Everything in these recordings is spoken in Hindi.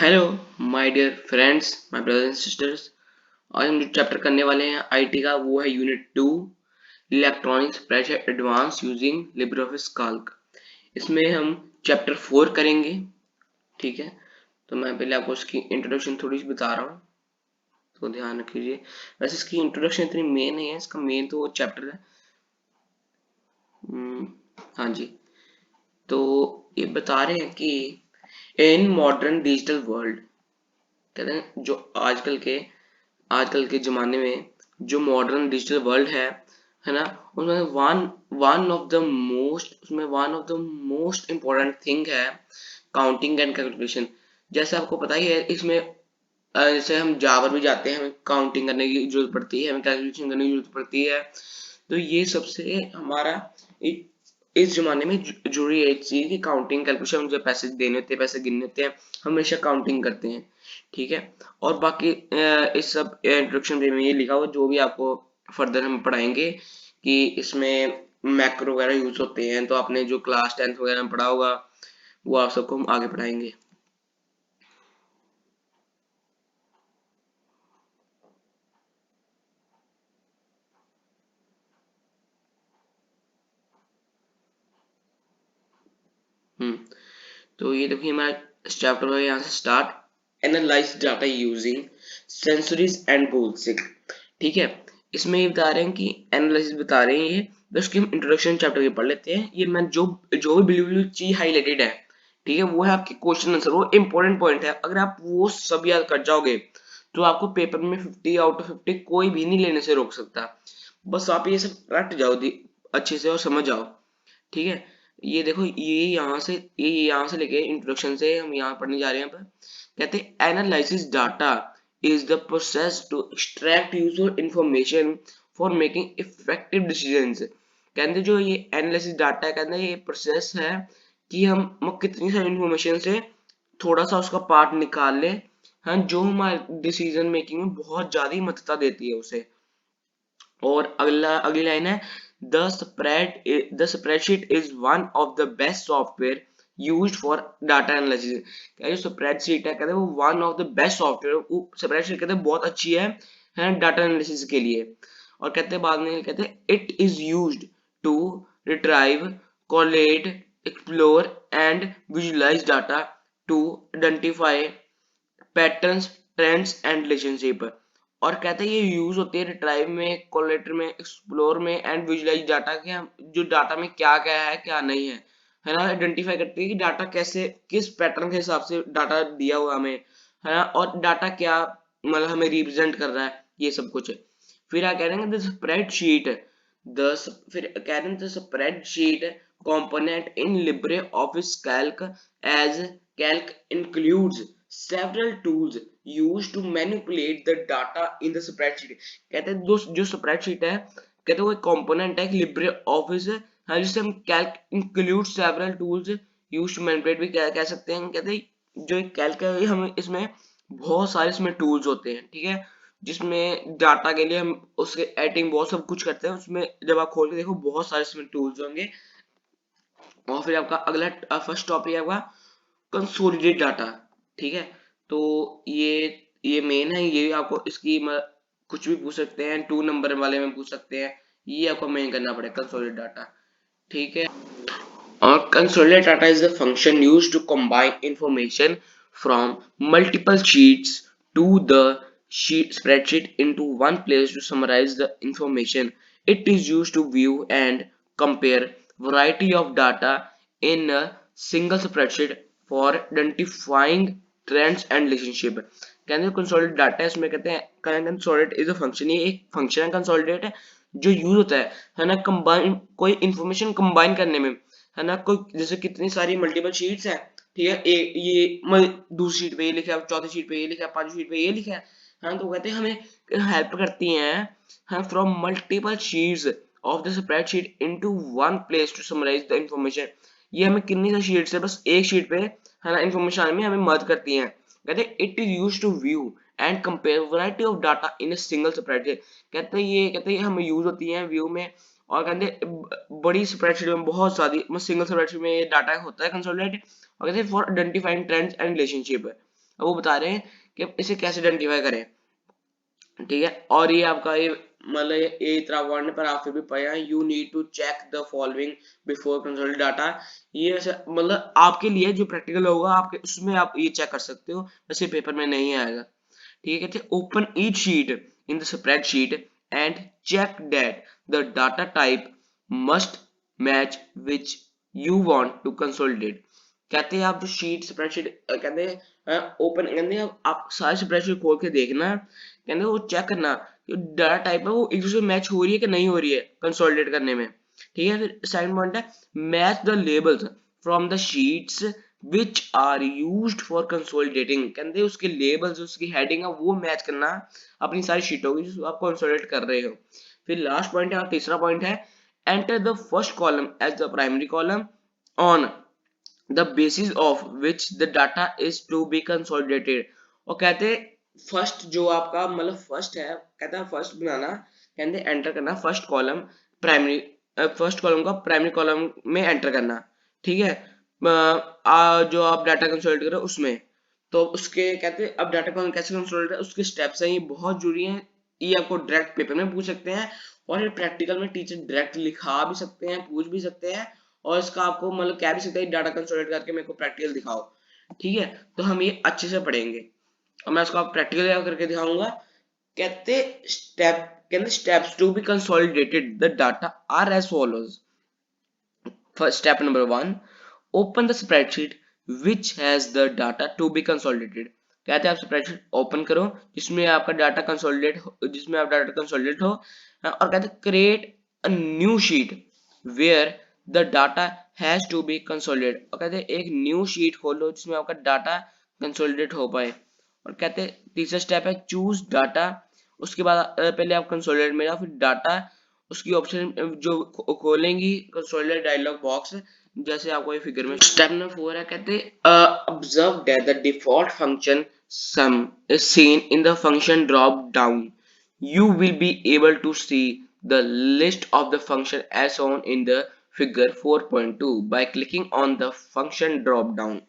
Hello my dear friends, my brothers and sisters. आज हम जो चैप्टर करने वाले हैं आईटी का वो है unit 2, electronics pressure advance using LibreOffice Calc. इसमें हम चैप्टर 4 करेंगे। ठीक है, तो मैं पहले आपको इसकी इंट्रोडक्शन थोड़ी सी बता रहा हूँ, तो ध्यान रखिए। वैसे इसकी इंट्रोडक्शन इतनी मेन नहीं है, इसका मेन तो वो चैप्टर है। हाँ जी। तो ये बता रहे हैं कि इन मॉडर्न डिजिटल वर्ल्ड, कहते हैं जो आजकल के ज़माने में जो मॉडर्न डिजिटल वर्ल्ड है ना, उसमें one of the most important thing है काउंटिंग एंड कैलकुलेशन। जैसे आपको पता ही है, इसमें जैसे हम जावा भी जाते हैं, हमें काउंटिंग करने की जरूरत पड़ती है, हमें कैलकुलेशन करने की जरूरत पड़ती है। तो ये सबसे हमारा इस जमाने में जरूरी है एक चीज की काउंटिंग कैलकुलेशन। मुझे पैसे देने होते हैं, पैसे गिनने होते हैं, हमेशा काउंटिंग करते हैं। ठीक है, और बाकी इस सब इंट्रोडक्शन में ये लिखा हुआ जो भी आपको फर्दर हम पढ़ाएंगे कि इसमें मैक्रो वगैरह यूज होते हैं, तो आपने जो क्लास 10th वगैरह में पढ़ा होगा वो आप सबको हम आगे पढ़ाएंगे। हम्म तो ये देखिए हमारा चैप्टर है, यहाँ से start analyse data using scenarios and goals. ठीक है, इसमें ये बता रहे हैं कि एनालिसिस बता रहे हैं ये। बस उसकी हम इंट्रोडक्शन चैप्टर के पढ़ लेते हैं। ये मैं जो जो भी ब्लू ब्लू चीज हाईलाइटेड है, ठीक है, वो है आपके क्वेश्चन आंसर, वो इंपॉर्टेंट पॉइंट है। अगर आप वो सब याद कर जाओगे तो आपको पेपर में 50 आउट ऑफ 50 कोई भी नहीं लेने से रोक सकता। बस आप ये सब रट जाओ अच्छे से और समझ जाओ। ठीक है, ये देखो, ये यहाँ से लेके इंट्रोडक्शन से हम यहाँ पढ़ने जा रहे हैं। पर कहते हैं analysis data is the process to extract useful information for making effective decisions। कहते जो ये एनालिसिस डाटा है, कहते ये प्रोसेस है कि हम कितनी सारी इंफॉर्मेशन से थोड़ा सा उसका पार्ट निकाल लें, हाँ, जो हमारे डिसीजन मेकिंग में बहुत ज्यादा मदद देती है उसे। और अगली लाइन है, the spreadsheet is one of the best software used for data analysis. जो स्प्रेडशीट है, कहते हैं वो one of the best software, spreadsheet कहते हैं बहुत अच्छी है डाटा एनालिसिस के लिए। और कहते हैं बाद में, कहते हैं it is used to retrieve, collate, explore and visualise data to identify patterns, trends and relationship. और कहते हैं ये यूज होती है रिट्राइव में, कोलेटर में, एक्सप्लोर में एंड विजुलाइज डाटा के, हम जो डाटा में क्या क्या है क्या नहीं है ना, आइडेंटिफाई करती है कि डाटा कैसे, किस पैटर्न के हिसाब से डाटा दिया हुआ हमें, है ना, और डाटा क्या मतलब हमें रिप्रेजेंट कर रहा है, ये सब कुछ। फिर क्या कह रहे हैं, द स्प्रेडशीट, फिर कह रहे हैं the spreadsheet component in LibreOffice Calc, as Calc includes several tools used to manipulate the data in the spreadsheet। कहते हैं जो स्प्रेडशीट है, कहते हैं वो एक कंपोनेंट है लिब्रे ऑफिस है, जिससे हम Calc include several tools use to manipulate भी कह सकते हैं। कहते हैं जो कैल्क है हमें इसमें बहुत सारे इसमें टूल्स होते हैं, ठीक है, जिसमें डाटा के लिए हम उसके एडिटिंग बहुत सब कुछ करते हैं। उसमें जब आप खोल के देखो बहुत सारे इसमें टूल्स होंगे। और फिर आपका अगला फर्स्ट टॉपिक है आपका कंसोलिडेट डाटा। ठीक है, तो ये मेन है, ये आपको इसकी कुछ भी पूछ सकते हैं, 2 नंबर वाले में पूछ सकते हैं, ये आपको मेन करना पड़ेगा कंसोलिडेट डाटा। ठीक है, और consolidate data is the function used to combine information from multiple sheets to the sheet spreadsheet into one place to summarize the information. It is used to view and compare variety of data in a single spreadsheet for identifying trends and relationship। कहते हैं कंसोलिडेट डाटा है, इसमें कहते हैं कंसोलिडेट इज अ फंक्शन, ये एक फंक्शन है कंसोलिडेट है जो यूज होता है ना, कंबाइन कोई इंफॉर्मेशन कंबाइन करने में, है ना। कोई जैसे कितनी सारी मल्टीपल शीट्स है, ठीक है, दूसरी शीट पे ये लिखा है, चौथी शीट पे ये लिखा है, पांचवी शीट पे ये लिखा है, हाँ, तो कहते हैं हमें हेल्प करती हैं, हाँ, from multiple sheets of the spreadsheet into one place to summarise the information. ये हमें कितनी सारी शीट्स है, बस एक शीट पे है ना इंफॉर्मेशन आने में हमें मदद करती हैं। कहते हैं it is used to view and compare variety of data in a single spreadsheet. कहते हैं हमें यूज होती हैं व्यू में, और कहते हैं बड़ी स्प्रेडशीट में बहुत सारी, सिंगल स्प्रेडशीट में ये डाटा होता है कंसोलिडेट। और कहते हैं for identifying trends and relationship, वो बता रहे हैं कि इसे कैसे आइडेंटिफाई करें, ठीक है। और ये आपका ये मतलब ये इतना वर्ड पर आप फिर भी पढ़े हैं, you need to check the following before consolidate data. ये वैसे मतलब आपके लिए जो प्रैक्टिकल होगा आपके उसमें आप ये चेक कर सकते हो, वैसे पेपर में नहीं आएगा, ठीक है। कहते open each sheet in the spreadsheet and check that the data type must match which you want to consolidate. कहते हैं आप जो शीट स्प्रेडशीट कहते हैं ओपन, कहते हैं आप सारी स्प्रेडशीट खोल के देखना, कहते वो चेक करना कि डाटा टाइप है वो एक दूसरे मैच हो रही है कि नहीं हो रही है कंसोलिडेट करने में, ठीक है। फिर सेकंड पॉइंट है match the labels from the sheets which are used for consolidating। कहते उसके लेबल्स उसकी हेडिंग है वो मैच करना अपनी सारी शीटों की जो आप कंसोलिडेट कर रहे हो। फिर लास्ट पॉइंट है और तीसरा पॉइंट है enter the first column as the primary column on the basis of which the data is to be consolidated. और कहते फर्स्ट जो आपका मतलब फर्स्ट है, कहता है फर्स्ट बनाना, कहते एंटर करना first column primary, first column का प्राइमरी कॉलम में एंटर करना, ठीक है। जो आप डाटा कंसोलिडेट करो उसमें, तो उसके कहते हैं अब डाटा कैसे कंसोलिडेट है उसके स्टेप्स हैं, ये बहुत जरूरी हैं। ये आपको डायरेक्ट पेपर में पूछ सकते हैं और ये प्रैक्टिकल में टीचर डायरेक्ट लिखा भी सकते हैं, पूछ भी सकते हैं, और इसका आपको मतलब कह भी सकते हैं डाटा कंसोलिडेट करके मेरे को प्रैक्टिकल दिखाओ, ठीक है। तो हम ये अच्छे से पढ़ेंगे और मैं इसको प्रैक्टिकल करके दिखाऊंगा। कहते स्टेप कहते steps to be consolidated the data are as follows. First step number 1, open the spreadsheet which has the data to be consolidated। कहते हैं आप स्प्रेडशीट ओपन करो जिसमें आपका डाटा कंसोलिडेट जिसमें आप डाटा कंसोलिडेट हो, और कहते हैं create a new sheet where the data has to be consolidate. और कहते हैं एक न्यू शीट खोलो जिसमें आपका डाटा कंसोलिडेट हो पाए। और कहते हैं तीसरा स्टेप है चूज डाटा। उसके बाद पहले आप कंसोलिडेट में जाओ, फिर डाटा उसकी ऑप्शन जो खोलेंगी कंसोलिडेट डायलॉग बॉक्स, जैसे आपको ये फिगर में। स्टेप नंबर 4 है कहते observe that the default function some is seen in the function drop down. You will be able to see the list of the function as shown in the figure 4.2 by clicking on the function drop down।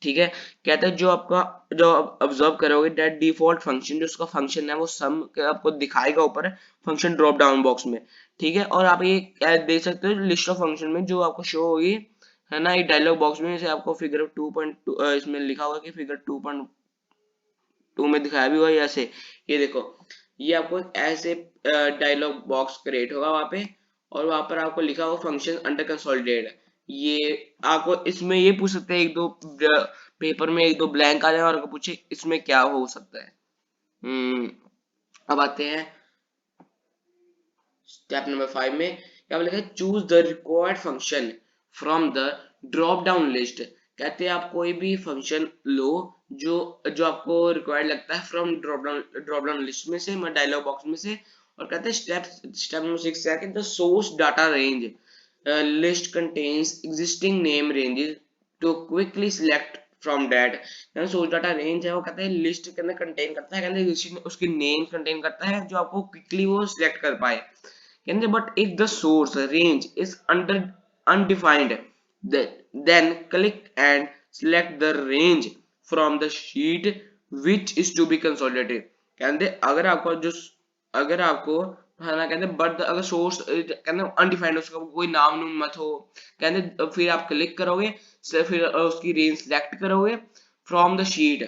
ठीक है। कहता है जो आपका जो ऑब्जर्व करोगे दैट डिफॉल्ट फंक्शन जो उसका फंक्शन है वो सम आपको दिखाएगा ऊपर फंक्शन ड्रॉप डाउन बॉक्स में, ठीक है। और आप ये देख सकते हो लिस्ट ऑफ फंक्शन में जो आपको शो होगी, है ना, ये डायलॉग बॉक्स में। जैसे आपको फिगर 2.2 इसमें लिखा हुआ कि फिगर 2.2 में दिखाया भी हुआ है ऐसे, ये देखो ये आपको ऐसे डायलॉग बॉक्स क्रिएट होगा वहां पे, और वहां पर आपको लिखा हुआ फंक्शन अंडर कंसोलिडेटेड। ये आपको इसमें ये पूछ सकते हैं एक दो पेपर में एक दो ब्लैंक आ जाए और आपको पूछे इसमें क्या हो सकता है। अब आते हैं स्टेप नंबर 5 में, क्या बोलेगा choose the required function from the drop down list. कहते हैं आप कोई भी फंक्शन लो जो जो आपको रिक्वायर्ड लगता है फ्रॉम ड्रॉप डाउन लिस्ट में से, डायलॉग बॉक्स में से। और कहते हैं स्टेप नंबर 6 है कि the source data range list contains existing name ranges to quickly select from that. Source data range है वो कहते हैं लिस्ट के अंदर कंटेन करता है, कहते हैं उसकी नेम कंटेन करता है जो आपको क्विकली वो सिलेक्ट कर पाए। कहते but if the source range is undefined, then click and select the range from the sheet which is to be consolidated। कहते अगर आपको है ना, कहते बट अगर सोर्स कहते अनडिफाइंड उसका कोई नाम नूम मत हो, कहते फिर आप क्लिक करोगे फिर उसकी रेंज सिलेक्ट करोगे फ्रॉम द शीट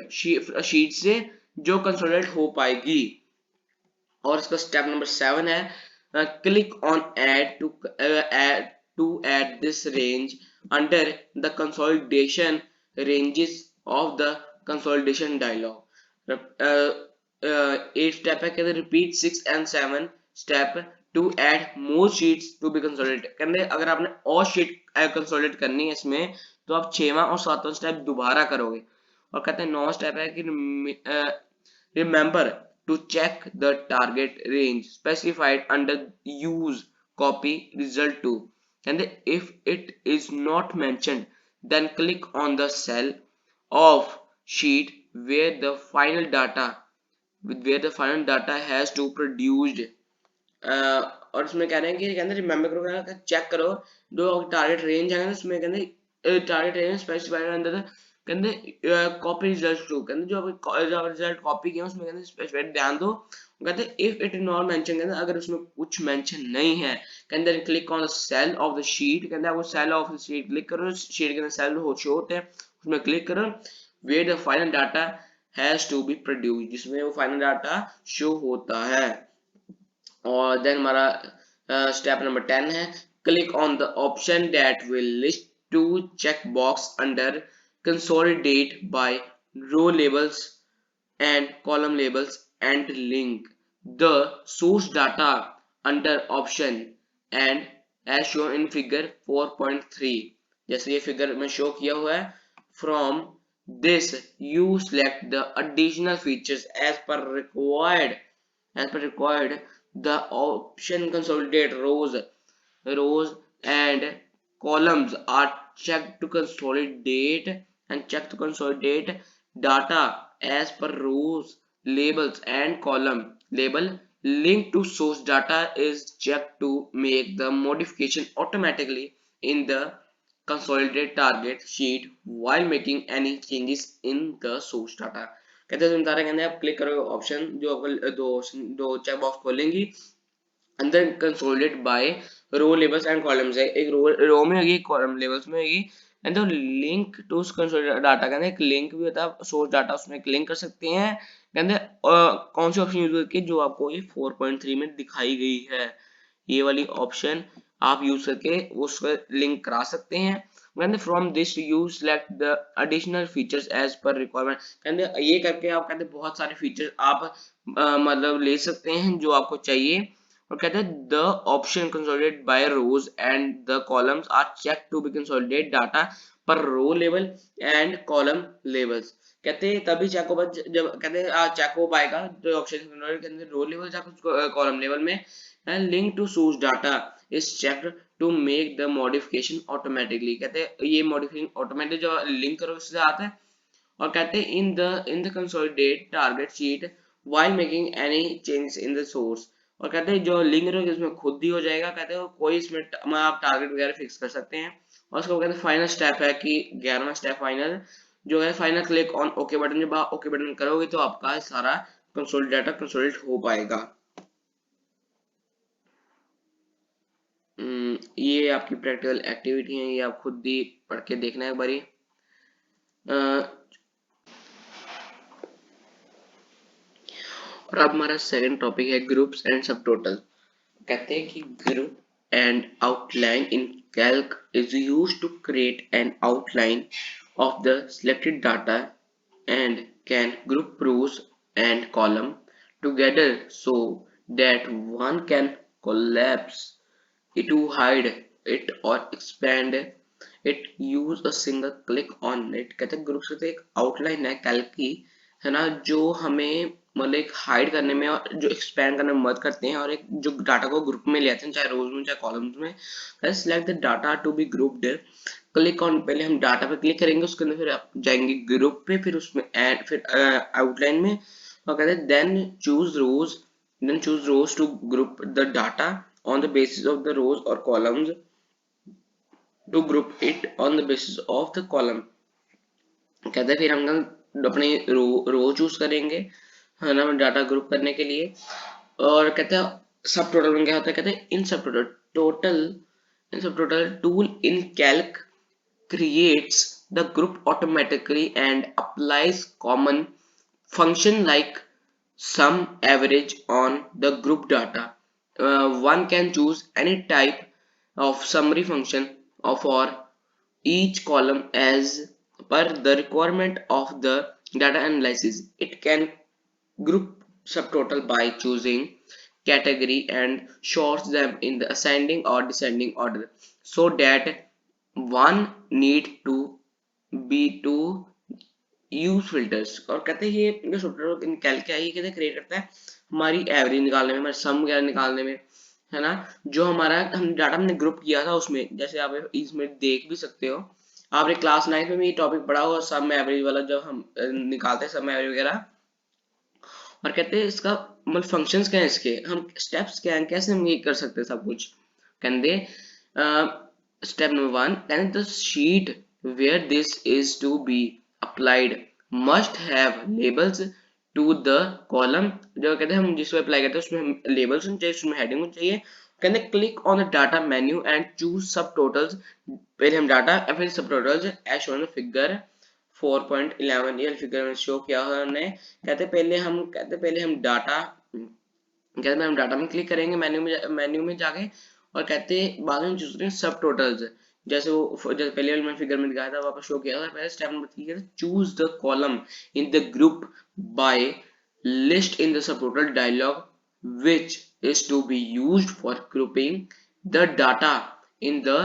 से जो कंसोलिडेट हो पाएगी। और इसका स्टेप नंबर 7 है click on add this range under the consolidation ranges of the consolidation dialog। 8 step है कहते repeat 6 and 7 step to add more sheets to be consolidated। कहते अगर आपने और शीट कंसोलिडेट करनी है इसमें तो आप 6वां और 7वां स्टेप दोबारा करोगे। और कहते हैं 9 स्टेप है कि remember to check the target range specified under use copy result to, and if it is not mentioned then click on the cell of sheet where the final data has to produced। और इसमें कह रहे हैं कि कहते रिमेंबर करो चेक करो जो टारगेट रेंज है उसमें कहते टारगेट रेंज स्पेसिफाइड अंडर कहते कॉपी रिजल्ट टू, कहते जो रिजल्ट कॉपी किया उसमें कहते स्पेसिफाइड ध्यान दो, कहते if it is not mention, कहते अगर उसमें कुछ मेंशन नहीं है, कहते click on the cell of the sheet, कहते आपको cell of the sheet click करो, शीट के अंदर सेल शो होते हैं उसमें क्लिक करो, where the final data has to be produce, जिसमें वो फाइनल डाटा शो होता है। और देन हमारा स्टेप नंबर 10 है, click on the option that will list to check box under consolidate by row labels and column labels and link the source data under option and as shown in figure 4.3, जैसे ये फिगर में शो किया हुआ है। From this you select the additional features as per required. The option consolidate rows and columns are checked to consolidate data as per rows labels and column label. Link to source data is checked to make the modification automatically in the consolidate target sheet while making any changes in the source data। कहते हैं बता रहे हैं, आप क्लिक करोगे ऑप्शन जो दो चेक बॉक्स खोलेंगी, अंदर consolidate by row labels and columns है, एक रो में होगी, कॉलम लेबल्स में होगी, and the link to consolidate data, कहते हैं एक लिंक भी होता है सोर्स डाटा, उसमें एक लिंक कर सकते हैं। कहते हैं कौन सी ऑप्शन यूज करके, जो आपको ये 4.3 में दिखाई गई है, ये वाली ऑप्शन आप यूज करके उस पर लिंक करा सकते हैं। कहते from this you select the additional features as per requirement, कहते ये करके आप कहते बहुत सारे फीचर्स आप मतलब ले सकते हैं जो आपको चाहिए। और कहते हैं the option consolidate by rows and the columns are check to be consolidate data पर row level and column levels, कहते हैं तभी चेक होगा जब कहते हैं चेक हो पाएगा जो ऑप्शन कंसोलिडेट रो लेवल या कॉलम लेवल में, and link to source data is checked to make the modification automatically, कहते हैं ये मॉडिफिकेशन ऑटोमेटिक जो लिंक करो उससे आता है। और कहते हैं in the consolidate target sheet while making any change in the source, और कहते हैं जो लिंक रहोगे इसमें खुद ही हो जाएगा, कहते हैं कोई इसमें आप टारगेट वगैरह फिक्स कर सकते हैं। और उसको कहते हैं फाइनल स्टेप है कि 11वां स्टेप फाइनल जो है, final click on okay button, जब आप ओके बटन करोगे तो आपका सारा कंसोलिडेट डाटा कंसोलिडेट हो पाएगा। ये आपकी प्रैक्टिकल एक्टिविटी है, ये आप खुद भी पढ़ के देखना है एक बारी। और अब हमारा सेकंड टॉपिक है ग्रुप्स एंड सब टोटल। कहते हैं कि group and outline in Calc is used to create an outline of the selected data and can group rows and column together so that one can collapse it to hide it or expand it use a single click on it। कहते हैं ग्रुप से एक आउटलाइन है कैल्क की, है ना, जो हमें मतलब एक हाइड करने में और जो एक्सपैंड करने में मदद करते हैं, और एक जो डाटा को ग्रुप में ले आते हैं चाहे रोज में चाहे कॉलम्स में। Select the data to be grouped, click on, पहले हम डाटा पे क्लिक करेंगे, उसके अंदर फिर आप जाएंगे ग्रुप पे, फिर उसमें ऐड, फिर आउटलाइन में, और कहते हैं then choose rows to group the data on the basis of the rows और columns to group it on the basis of the column. कहते हैं फिर हम अपनी रो चूज करेंगे, है ना, डाटा ग्रुप करने के लिए। और कहते हैं सब टोटल में क्या होता है, कहते हैं इन सब total tool in Calc creates the group automatically and applies common function like sum average on the group data। One can choose any type of summary function for each column as per the requirement of the data analysis। It can group subtotal by choosing category and sorts them in the ascending or descending order so that one need to be to use filters. और कहते हैं ये सॉफ्टवेयर निकाल के आई, कहते हैं क्रिएट करता है हमारी एवरेज निकालने में, हमारे सम वगैरह निकालने में, है ना, जो हमारा हम डाटा हमने ग्रुप किया था उसमें, जैसे आप इसमें देख भी सकते हो, आपने क्लास 9 में भी ये टॉपिक पढ़ा हो, सम एवरेज वाला जब हम निकालते हैं सम एवरेज वगैरह। और कहते हैं इसका मतलब फंक्शंस क्या है, इसके हम स्टेप्स क्या हैं, कैसे हम ये कर सकते हैं सब कुछ। कहते स्टेप नंबर 1, कहते the sheet where this is to be applied must have labels to the column. जो कहते हैं हम जिसमें अप्लाई करते हैं उसमें लेबल्स होने चाहिए, उसमें हेडिंग होनी चाहिए। कहते हैं click on the data menu and choose सब टोटल्स। पहले हम डाटा और फिर सब टोटल्स एज शोन फिगर 4.11 ये फिगर में शो किया है हमने। कहते हम डाटा कहते हैं हम डाटा में क्लिक करेंगे मेन्यू में जाके, और कहते हैं बाद में चूज करें सब टोटल्स। जैसे पहले वाले मैंने फिगर में दिखाया था वापस शो किया था। पहले स्टेप नंबर 3 है choose the column in the group by list in the subtotal dialog which is to be used for grouping the data in the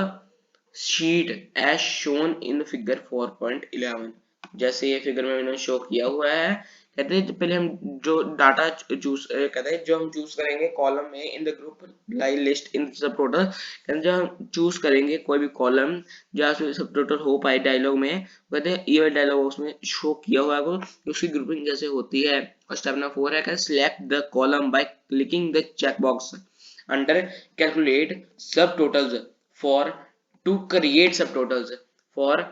sheet as shown in the figure 4.11। जैसे ये फिगर में मैंने शो किया हुआ है। कहते हैं पहले हम जो डाटा चूज कहते हैं जो हम चूज करेंगे कॉलम में in the group line list in subtotal. कहते हैं जो हम चूज करेंगे कोई भी कॉलम जहाँ से सब टोटल हो पाए डायलॉग में, कहते हैं ये डायलॉग बॉक्स में शो किया हुआ है उसकी ग्रुपिंग कैसे होती है। और स्टेप नंबर 4 है select the column by clicking the check box under calculate subtotals for to create subtotals for.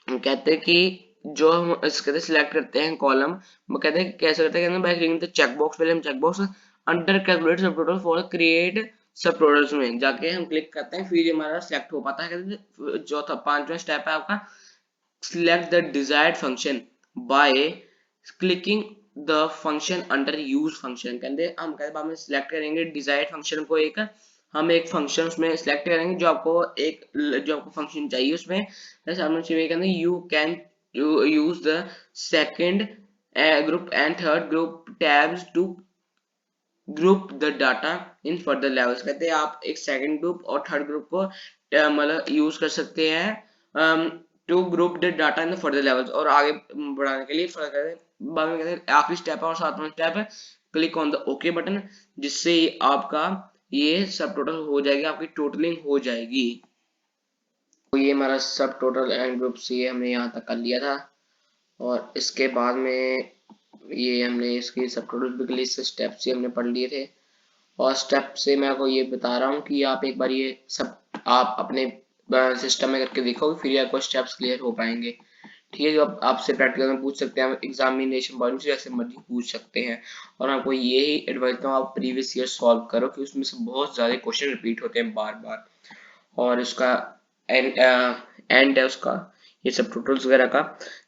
कहते हैं कि जो हम इसके सिलेक्ट करते हैं कॉलम, वो कहते हैं कैसे करते हैं by clicking the check box. पहले हम check box under calculate subtotal for create subtotals में जाके हम क्लिक करते हैं, फिर हमारा सिलेक्ट हो पाता है। कहते हैं चौथा 5वां स्टेप है आपका select the desired function by clicking the function under use function। कहते हम कहते बाद में सिलेक्ट करेंगे डिजायर्ड फंक्शन को, एक हम एक फंक्शन उसमें सिलेक्ट करेंगे जो आपको फंक्शन चाहिए उसमें। कहते you can use the second group and third group tabs to group the data in further levels. कहते हैं आप एक सेकंड ग्रुप और थर्ड ग्रुप को मतलब यूज कर सकते हैं to group the data in the further levels, और आगे बढ़ाने के लिए बाद में कहते हैं आखिरी स्टेप है और 7वां स्टेप है click on the okay button, जिससे आपका ये सब टोटल हो जाएगी, आपकी टोटलिंग हो जाएगी। तो ये हमारा सब टोटल एंड ग्रुप से हमने यहाँ तक कर लिया था, और इसके बाद में ये हमने इसकी सब टोटल के लिए स्टेप से हमने पढ़ लिए थे। और स्टेप से मैं आपको ये बता रहा हूँ कि आप एक बार ये सब आप अपने सिस्टम में करके देखोगे, फिर आपको स्टेप्स क्लियर हो पाएंगे। ठीक है, जो आप आपसे प्रैक्टिकल में पूछ सकते हैं, एग्जामिनेशन पॉइंट से जैसे मर्जी पूछ सकते हैं। और आपको यही एडवाइस दूँ आप प्रीवियस ईयर सॉल्व करो, कि उसमें से बहुत ज़्यादा क्वेश्चन रिपीट होते हैं बार बार। और उसका एंड है उसका ये सब टोटल्स वगैरह का।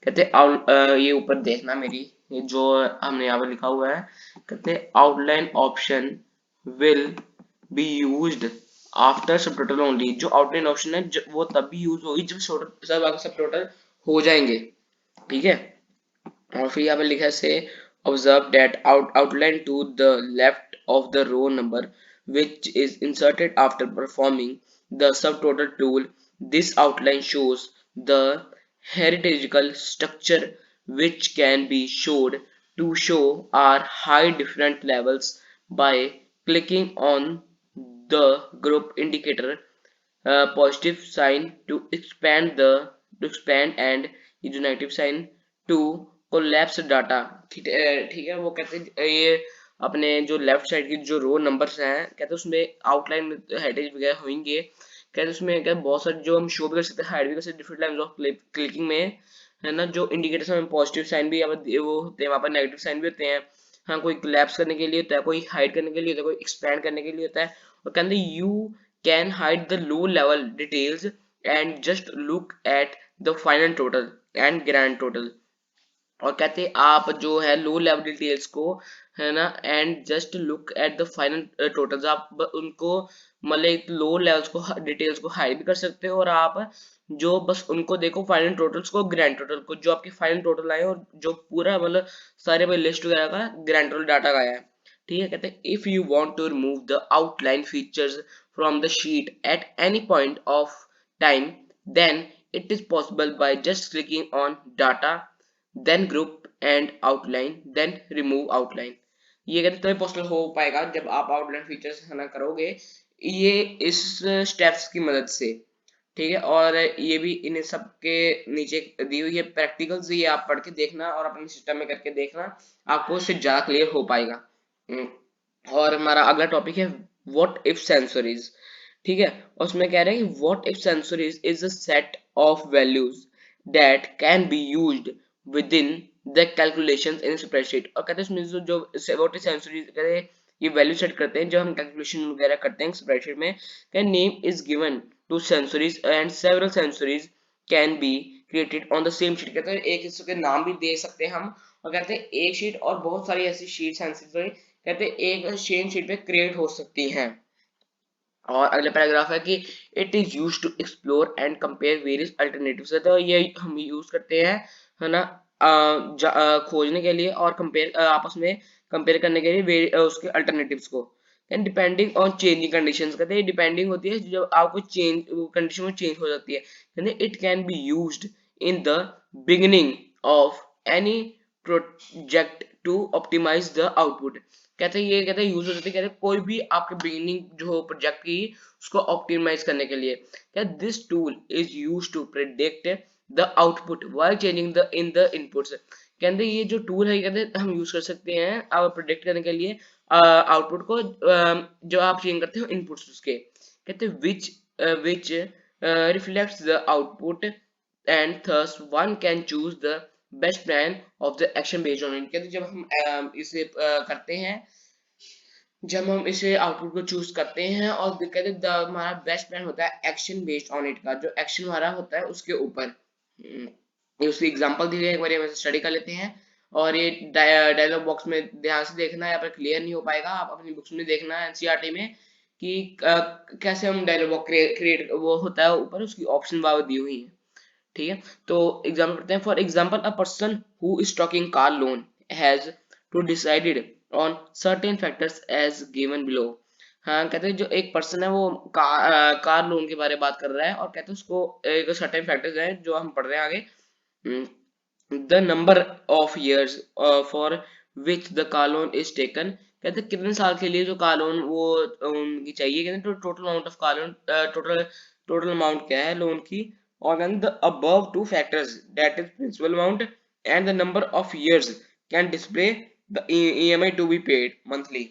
कहते हैं ये ऊपर देखना मेरी, ये जो हमने यहाँ पर लिखा हुआ है, कहते हैं outline option will be used after सब टोटल ओनली। जो आउटलाइन ऑप्शन है वो तब भी यूज होगी जब सब टोटल हो जाएंगे। ठीक है, और फिर यहाँ पर लिखा है observe that outline to the left of the row number which is inserted after performing the subtotal tool. This outline shows the hierarchical structure which can be showed to show or hide different levels by clicking on the group indicator positive sign to expand and ये जो negative sign to collapse data. ठीक है, वो कहते हैं ये अपने जो लेफ्ट साइड की जो रो नंबर्स हैं, कहते हैं उसमें आउटलाइन हेडेज वगैरह होंगे। कहते उसमें क्या बहुत सारे जो हम शो भी कर सकते हैं, हाइड भी कर सकते हैं डिफरेंट टाइप्स ऑफ क्लिकिंग में, है ना। जो इंडिकेटर्स में पॉजिटिव साइन भी वो होते हैं, वहाँ पर नेगेटिव साइन भी होते हैं। हाँ, कोई कोलैप्स करने के लिए होता है, कोई हाइड करने के लिए होता है, कोई एक्सपैंड करने के लिए होता है। और कहते हैं you can hide the low level details and just look at the final total and grand total। और कहते हैं आप जो है लो लेवल डिटेल्स को, है ना, and just look at the final totals, आप उनको मतलब लो लेवल्स को डिटेल्स को हाइड भी कर सकते हो, और आप जो बस उनको देखो फाइनल टोटल्स को, ग्रैंड टोटल को, जो आपके फाइनल टोटल आए और जो पूरा मतलब सारे लिस्ट वगैरह का ग्रैंड टोटल डाटा का आया है। ठीक है, कहते हैं if you want to remove the outline features from the sheet at any point of time, then it is possible by just clicking on data, then group and outline, then remove outline। ये कहते तभी पॉसिबल हो पाएगा जब आप आउटलाइन फीचर्स है ना करोगे ये इस स्टेप्स की मदद से। ठीक है, और ये भी इन सब के नीचे दी हुई है प्रैक्टिकल्स, ये आप पढ़ के देखना और अपने सिस्टम में करके देखना, आपको उससे ज्यादा क्लियर हो पाएगा। और हमारा अगला टॉपिक है व्हाट इफ सेंसरीज। ठीक है, उसमें कह रहे हैं कि what if scenarios is a set of values that can be used within the calculations in spreadsheet। और कहते हैं इसमें जो what is sensory कहते हैं ये वैल्यू सेट करते हैं जो हम कैलकुलेशन वगैरह करते हैं स्प्रेडशीट में। Name is given to scenarios and several scenarios can be created on the same sheet. कहते हैं एक इसके नाम भी दे सकते हैं हम, और कहते हैं एक शीट और बहुत सारी ऐसी शीट सेंसरीज कहते हैं एक सेम शीट पे क्रिएट हो सकती हैं। और अगला पैराग्राफ है कि it is used to explore and compare various alternatives. तो ये हम यूज करते हैं है ना खोजने के लिए और कंपेयर आपस में कंपेयर करने के लिए उसके अल्टरनेटिव्स को। And depending on changing conditions कहते हैं डिपेंडिंग होती है जब आपको चेंज कंडीशन में चेंज हो जाती है। कहते it can be used in the beginning of any project to optimise the output. कहते हैं ये कहते हैं यूज हो जाती है कहते हैं कोई भी आपके बिगिनिंग जो प्रोजेक्ट की उसको ऑप्टिमाइज करने के लिए। कहते this tool is used to predict the output while changing the in the inputs. कहते ये जो टूल है कहते हम यूज कर सकते हैं प्रेडिक्ट करने के लिए आउटपुट को जो आप चेंज करते हो इनपुट्स उसके। कहते विच reflects the output and thus one can choose the best plan of the action based on it. कहते जब हम इसे करते हैं जब हम इसे आउटपुट को चूज करते हैं और कहते हैं हमारा बेस्ट प्लान होता है एक्शन बेस्ड ऑन इट का, जो एक्शन हमारा होता है उसके ऊपर। ये उसकी एग्जांपल दी है, एक बार हम स्टडी कर लेते हैं। और ये डायलॉग बॉक्स में ध्यान से देखना, यहाँ पर क्लियर नहीं हो पाएगा, आप अपनी बुक्स में देखना एनसीईआरटी में कि कैसे हम डायलॉग बॉक्स क्रिएट वो होता है ऊपर उसकी ऑप्शन वहां दी हुई है। ठीक है, तो एग्जाम्पल पढ़ते हैं। For example a person who is talking car loan has to decided on certain factors as given below. हाँ कहते हैं जो एक पर्सन है वो कार लोन के बारे में बात कर रहा है और कहते हैं उसको एक सर्टेन फैक्टर्स हैं जो हम पढ़ रहे हैं आगे। The number of years for which the car loan is taken. कहते हैं कितने साल के लिए जो कार लोन वो उनकी चाहिए। कहते हैं total amount of car loan total amount क्या है लोन की। और then the above two factors that is principal amount and the number of years can display the EMI to be paid monthly।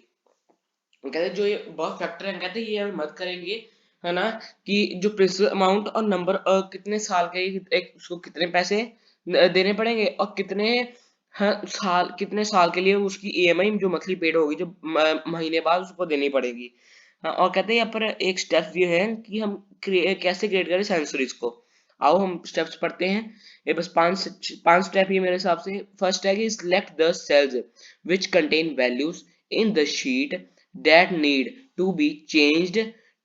कहते हैं जो ये बहुत फैक्टर है कहते हैं ये हम मत करेंगे है ना कि जो प्रिंसिपल अमाउंट और नंबर कितने साल के एक उसको कितने पैसे देने पड़ेंगे और कितने कितने साल के लिए उसकी ईएमआई जो मंथली पेड होगी जो महीने बाद उसको देनी पड़ेगी। हाँ, और कहते हैं यहाँ पर एक स्टेप ये है कि हम कैसे क्रिएट करें सेंसरीज को। आओ हम स्टेप्स पढ़ते हैं। ये बस पांच स्टेप ही मेरे हिसाब से। फर्स्ट है कि select the cells which contain values in the sheet that need to be changed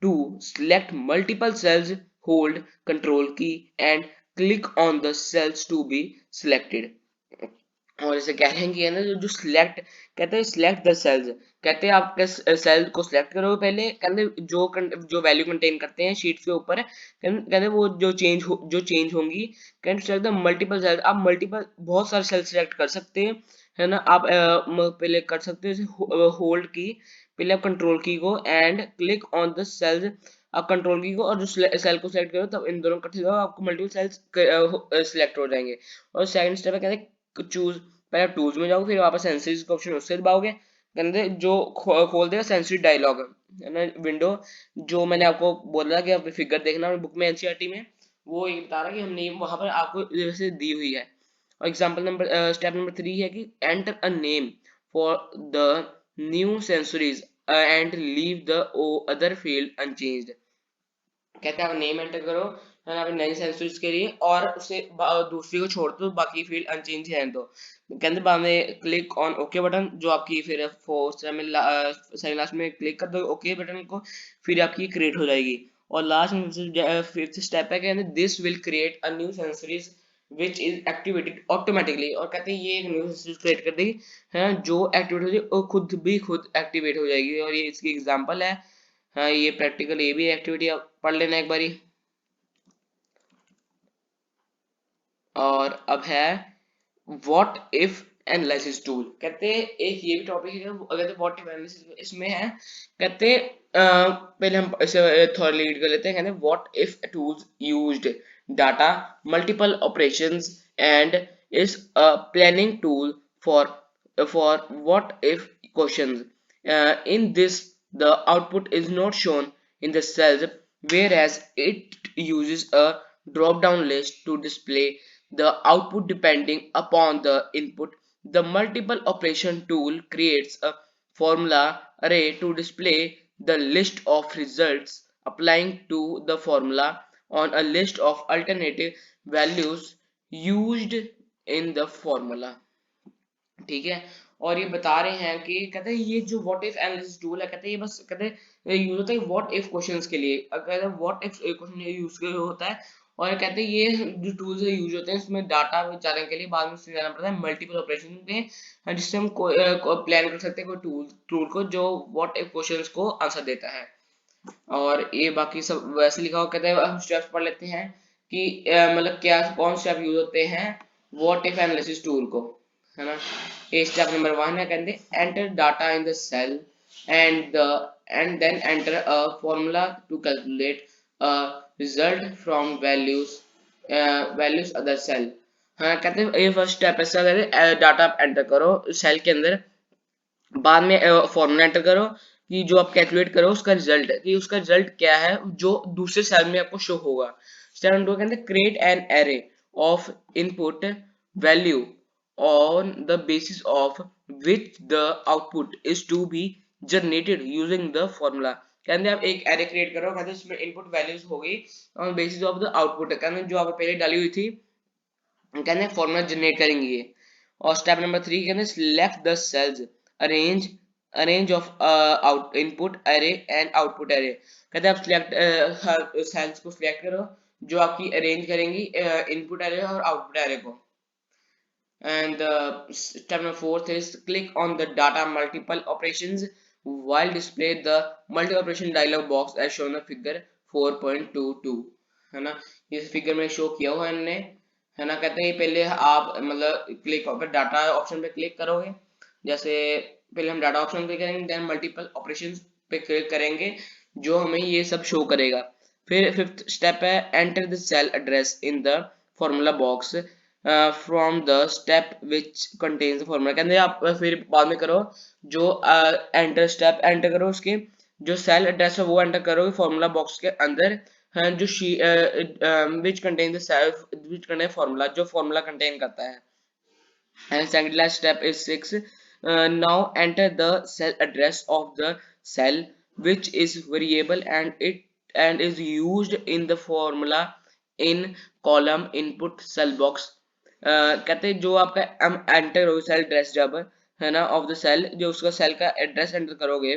to select multiple cells, hold control key and click on the cells to be selected। और इसे कह रहे हैं कि है ना जो सिलेक्ट कहते हैं सिलेक्ट द सेल्स। कहते हैं आप सेल को सिलेक्ट करोगे पहले कहते जो वैल्यू कंटेन करते हैं शीट के ऊपर कहते हैं वो जो चेंज होंगी। Can select the multiple cells, आप मल्टीपल बहुत सारे सेल सिलेक्ट कर सकते हैं है ना। आप पहले कर सकते हैं होल्ड की, पहले आप कंट्रोल की को and click on the cells. आप कंट्रोल की को और जो सेल को सिलेक्ट करो तब इन दोनों इकट्ठे करो आपको मल्टीपल सेल्स सिलेक्ट हो जाएंगे। और सेकंड स्टेप है कहते हैं चूज, पहले आप टूल्स में जाओगे फिर वापस सेंसरीज का ऑप्शन उससे दबाओगे कहते जो खोल देगा सेंसरी डायलॉग है ना विंडो। जो मैंने आपको बोला कि आप फिगर देखना बुक में एनसीईआरटी में वो ये बता रहा है कि हमने वहां पर आपको जैसे दी हुई है। और एग्जांपल नंबर स्टेप नंबर 3 है कि enter a name for the new scenarios and leave the other field unchanged. कहते हैं आप नेम एंटर करो है ना नई सेंसरीज के लिए और उसे दूसरी को छोड़ दो बाकी फील्ड अनचेंज है। तो कहते बाद में क्लिक ऑन ओके बटन जो आपकी फिर सेकंड लास्ट में क्लिक कर दो ओके बटन को फिर आपकी क्रिएट हो जाएगी। और लास्ट में फिफ्थ स्टेप है कहते this will create a new scenarios which is activated automatically. और कहते हैं ये एक न्यू सेंसरीज क्रिएट कर देगी है जो एक्टिवेट हो जाएगी और खुद एक्टिवेट हो जाएगी। और ये इसकी एग्जांपल है। हाँ ये प्रैक्टिकल ये भी एक्टिविटी आप पढ़ लेना एक बारी। और अब है व्हाट इफ एनालिसिस टूल। कहते हैं एक ये भी टॉपिक है अगर व्हाट इफ एनालिसिस इसमें है। कहते हैं पहले हम इसे थोड़ा रीड कर लेते हैं। कहते हैं what if tools used data multiple operations and is a planning tool for what if questions. In this, the output is not shown in the cells, whereas it uses a drop-down list to display the output depending upon the input. The multiple operation tool creates a formula array to display the list of results applying to the formula on a list of alternative values used in the formula. ठीक है। और ये बता रहे हैं कि कहते हैं ये जो व्हाट इफ एनालिसिस टूल है, कहते हैं ये बस कहते हैं यूज होता है व्हाट इफ क्वेश्चंस के लिए। अगर व्हाट इफ क्वेश्चन यूज के होता है, और कहते हैं ये जो टूल्स यूज होते हैं इसमें डाटा जाने के लिए बाद में इसमें जाना पड़ता है मल्टीपल ऑपरेशन में, जिससे हम प्लान कर सकते हैं कोई टूल को जो व्हाट इफ क्वेश्चंस को आंसर देता है। और ये बाकी सब वैसे लिखा हुआ, कहते हैं हम स्टेप्स पढ़ लेते हैं कि मतलब क्या कौन स्टेप यूज होते हैं व्हाट इफ एनालिसिस टूल को, है ना। ये स्टेप नंबर 1 है, कहते enter data in the cell and then enter a formula to calculate a result from values other cell। हाँ, कहते हैं ये फर्स्ट स्टेप ऐसा है, डाटा आप एंटर करो सेल के अंदर, बाद में फॉर्मूला एंटर करो कि जो आप कैलकुलेट करो उसका रिजल्ट, कि उसका रिजल्ट क्या है जो दूसरे सेल में आपको शो होगा। स्टेप नंबर 2 के अंदर create an array of input value on the basis of which the output is to be generated using the formula। कहते हैं आप एक एरे क्रिएट करो, कहते हैं इसमें इनपुट वैल्यूज होगी on basis of the output, कहते हैं जो आप पहले डाली हुई थी, कहते हैं फॉर्मूला जनरेट करेंगे ये। और स्टेप नंबर 3 कहते हैं select the cells, arrange of out input array and output array. कहते हैं आप सिलेक्ट सेल्स को सिलेक्ट करो जो आपकी अरेंज करेंगी इनपुट एरे और आउटपुट एरे को। And step number 4 is click on the data multiple operations while display the multi operation dialog box as shown in figure 4.22, है ना। इस फिगर में शो किया हुआ है हमने, है ना। कहते हैं पहले आप मतलब क्लिक पर डाटा ऑप्शन पे क्लिक करोगे, जैसे पहले हम डाटा ऑप्शन पे करेंगे, देन मल्टीपल ऑपरेशंस पे क्लिक करेंगे जो हमें ये सब शो करेगा। फिर फिफ्थ स्टेप है enter the cell address in the formula box from the step which contains the formula. कहते हैं आप फिर बाद में करो जो एंटर स्टेप एंटर करो, उसके जो सेल एड्रेस है वो एंटर करोगे फॉर्मूला बॉक्स के अंदर, जो which contain the cell which contain formula, जो फॉर्मूला कंटेन करता है। And second last step is 6, now enter the cell address of the cell which is variable and is used in the formula in column input cell box। कहते हैं जो आपका एंटर हो सेल एड्रेस जब, है ना, ऑफ द सेल, जो उसका सेल का एड्रेस एंटर करोगे,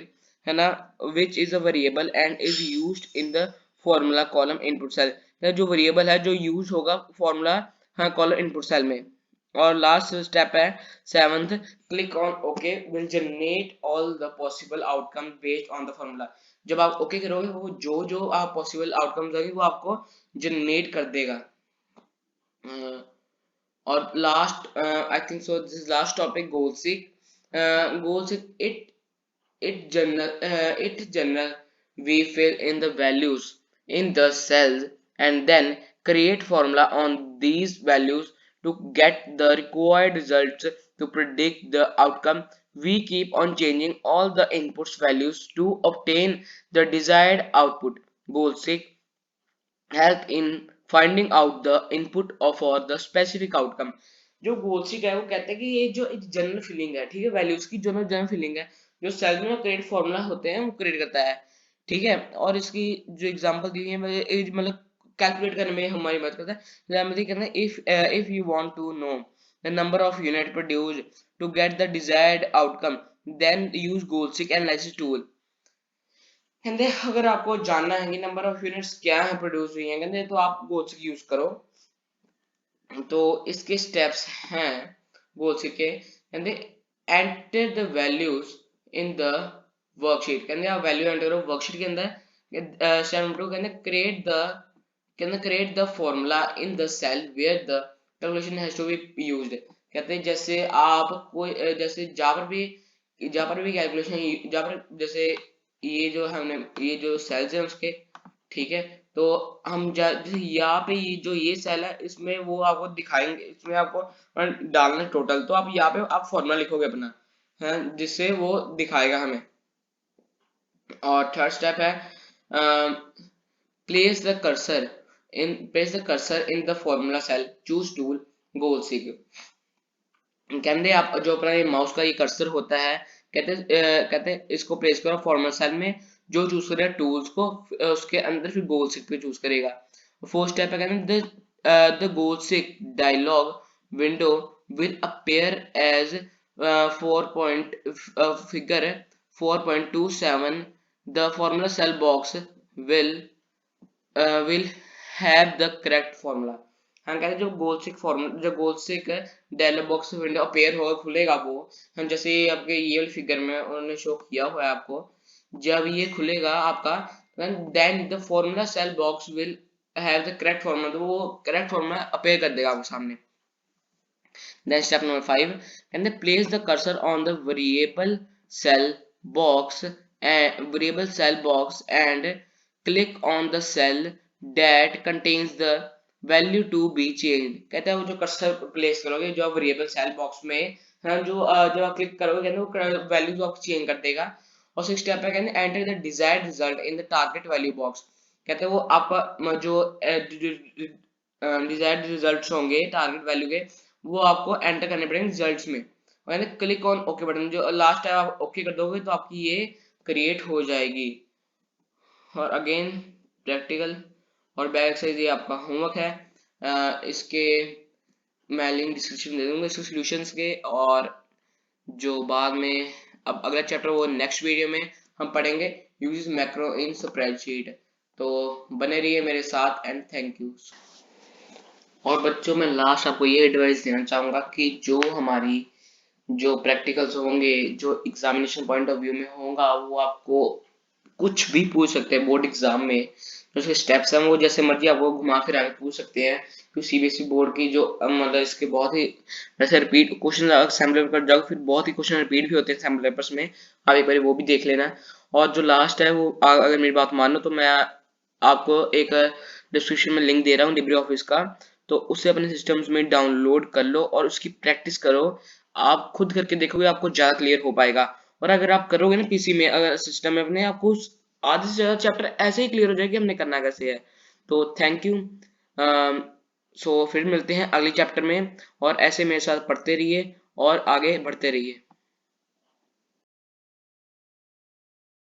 है ना, which is a variable and is used in the formula column input cell, जो वेरिएबल है जो यूज होगा फॉर्मूला, हाँ, कॉलम इनपुट सेल में। और लास्ट स्टेप है 7th, click on okay will generate all the possible outcome based on the formula. जब आप ओके करोगे वो जो जो आप पॉसिबल आउटकम्स होगी वो आपको जनरेट कर देगा। और last I think so this last topic goal seek it general we fill in the values in the cells and then create formula on these values to get the required results to predict the outcome। We keep on changing all the inputs values to obtain the desired output। Goal seek help in finding out the input of for the specific outcome। जो गोल सीक है वो कहते हैं कि ये जो एक जनरल फीलिंग है, ठीक है, वैल्यूज की जो जनरल फीलिंग है जो सेल में क्रिएट फॉर्मूला होते हैं वो क्रिएट करता है, ठीक है। और इसकी जो एग्जांपल दी है मतलब कैलकुलेट करने में हमारी मदद करता है। एग्जांपल कहते हैं if you want to know the number of unit produced to get the desired outcome then use goal seek analysis tool. कहते अगर आपको जानना है कि नंबर ऑफ यूनिट्स क्या है प्रोड्यूस हुई है, कहते तो आप गोल सीक यूज करो। तो इसके स्टेप्स हैं गोल सीक के, कहते enter the values in the worksheet. कहते आप वैल्यू एंटर करो वर्कशीट के अंदर। स्टेप नंबर 2 कहते create the formula in the cell where the calculation has to be used. कहते हैं जैसे आप कोई जैसे जहाँ पर भी कैलकुलेशन, जहाँ पर जैसे ये जो हमने ये जो सेल्स हैं उसके, ठीक है, तो हम जैसे यहाँ पे ये जो ये सेल है इसमें वो आपको दिखाएंगे, इसमें आपको डालना टोटल, तो आप यहाँ पे आप फॉर्मूला लिखोगे अपना, है, जिससे वो दिखाएगा हमें। और थर्ड स्टेप है place the cursor place the cursor in the formula cell, choose tool, goal seek। कहते हैं आप जो अपना ये माउस का ये कर्सर होता है, कहते हैं इसको प्लेस करो फॉर्मल सेल में, जो चूज करेगा टूल्स को, उसके अंदर फिर गोल सीक पे चूज करेगा। फोर्थ स्टेप है, कहते हैं the goal seek dialog window will appear as 4 point figure 4.27। The formula cell box will will have the correct formula। हम कहते हैं जो गोल सिक फॉर्मूला, जो गोल सिक डायलॉग बॉक्स विंडो अपेयर होगा खुलेगा वो, हम जैसे आपके ये वाली फिगर में उन्होंने शो किया हुआ है आपको, जब ये खुलेगा आपका, then the formula cell box will have the correct formula, तो वो करेक्ट फॉर्मूला अपेयर कर देगा आपके सामने। Then step number 5, can they place the cursor on the variable cell box and click on the cell that contains the value to be changed। कहते हैं वो जो कर्सर प्लेस करोगे जो वेरिएबल सेल बॉक्स में, हाँ, जो जब आप क्लिक करोगे कहते हैं वो वैल्यू को चेंज कर देगा। और सिक्स स्टेप है, कहते हैं enter the desired result in the target value box. कहते हैं वो आपका जो डिजायर्ड रिजल्ट्स होंगे टारगेट वैल्यू के, वो आपको एंटर करने पड़ेंगे रिजल्ट्स में। और क्लिक ऑन ओके बटन, जो लास्ट टाइम आप ओके कर दोगे तो आपकी ये क्रिएट हो जाएगी। और अगेन प्रैक्टिकल और बैक एक्सरसाइज ये आपका होमवर्क है। इसके मैं लिंक डिस्क्रिप्शन दे दूंगा इसके सॉल्यूशंस के, और जो बाद में अब अगला चैप्टर वो नेक्स्ट वीडियो में हम पढ़ेंगे यूज मैक्रो इन स्प्रेडशीट। तो बने रहिए मेरे साथ एंड थैंक यू। और बच्चों मैं लास्ट आपको ये एडवाइस देना चाहूंगा कि जो हमारी जो प्रैक्टिकल्स होंगे, जो एग्जामिनेशन पॉइंट ऑफ व्यू में होगा, वो आपको कुछ भी पूछ सकते हैं बोर्ड एग्जाम में। जो उसके स्टेप्स हैं वो जैसे मर्जी आपको घुमा फिरा के पूछ सकते हैं, क्योंकि सीबीएसई बोर्ड की जो मतलब इसके बहुत ही वैसे रिपीट क्वेश्चन सैम्पल पेपर जाओ फिर बहुत ही क्वेश्चन रिपीट भी होते हैं सैम्पल पेपर्स में, आप एक बार वो भी देख लेना। और जो लास्ट है वो अगर मेरी बात मानो तो मैं आपको एक डिस्क्रिप्शन में लिंक दे रहा हूँ लिब्रे ऑफिस का, तो उसे अपने सिस्टम्स में डाउनलोड कर लो और उसकी प्रैक्टिस करो। आप खुद करके देखोगे आपको ज्यादा क्लियर हो पाएगा। और अगर आप करोगे ना पीसी में, अगर सिस्टम में अपने, आपको आधे से ज्यादा चैप्टर ऐसे ही क्लियर हो जाएगी हमने करना कैसे है। तो थैंक यू। सो फिर मिलते हैं अगले चैप्टर में, और ऐसे मेरे साथ पढ़ते रहिए और आगे बढ़ते रहिए।